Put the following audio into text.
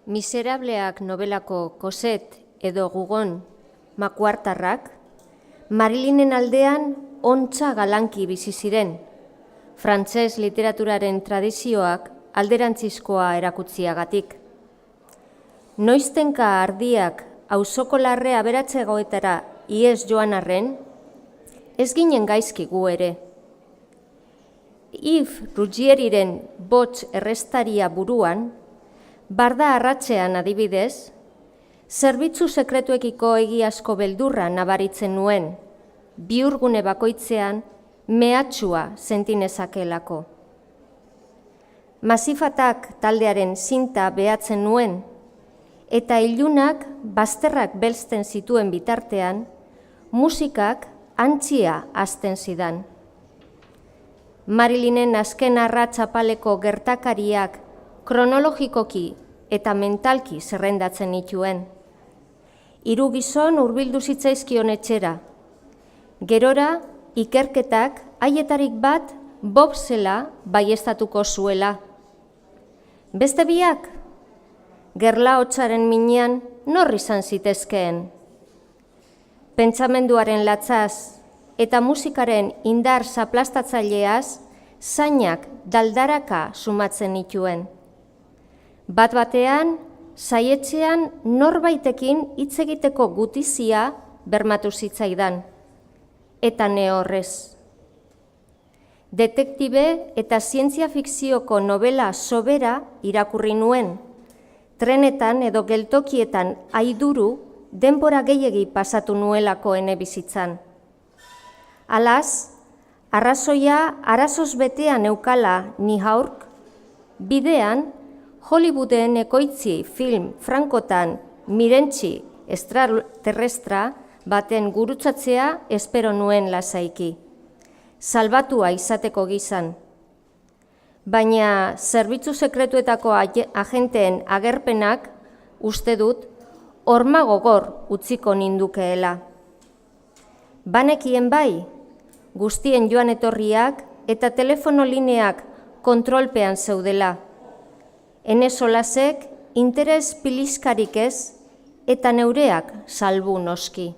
Miserableak nobelako Cosette edo Gugon makuartarrak, Marilinen aldean ontsa galanki bizi ziren, frantses literaturaren tradizioak alderantzizkoa erakutziagatik. Noiztenka ardiak auzoko larre aberatzegoetara ihes joan arren, ez ginen gaizki gu ere. Yves Ruggieriren bots errestaria buruan, barda arratzean adibidez, zerbitzu sekretuekiko egiazko beldurra nabaritzen nuen, bihurgune bakoitzean mehatxua sentinezakelako. Masifatak taldearen zinta behatzen nuen, eta ilunak bazterrak belzten zituen bitartean, musikak antzia hasten zidan. Marilinen azken arratsapaleko gertakariak kronologikoki eta mentalki zerrendatzen nituen. 3 gizon hurbildu zitzaizkion etxera. Gerora, ikerketak haietarik bat Bob zela baieztatuko zuela. Beste biak, gerla hotzaren minean nor izan zitezkeen. Pentsamenduaren latzaz eta musikaren indar zaplastatzaileaz zainak daldaraka sumatzen nituen. Bat-batean, saietxean norbaitekin hitz egiteko gutizia bermatu zitzaidan, eta ne horrez. Detektibe eta zientzia fikzioko novela sobera irakurri nuen, trenetan edo geltokietan aiduru denbora gehiegi pasatu nuelako ene bizitzan. Alaz, arrazoia arazoz betean eukala ni haurk, bidean Hollywooden ekoitzi film frankotan mirentzi extraterrestra baten gurutzatzea espero nuen lasaiki, salbatua izateko gizan. Baina zerbitzu sekretuetako agenteen agerpenak uste dut horma gogor utziko nindukeela. Banekien bai, guztien joan etorriak eta telefono lineak kontrolpean zeudela. Ene solasek interes pilizkarik ez eta neureak salbu noski.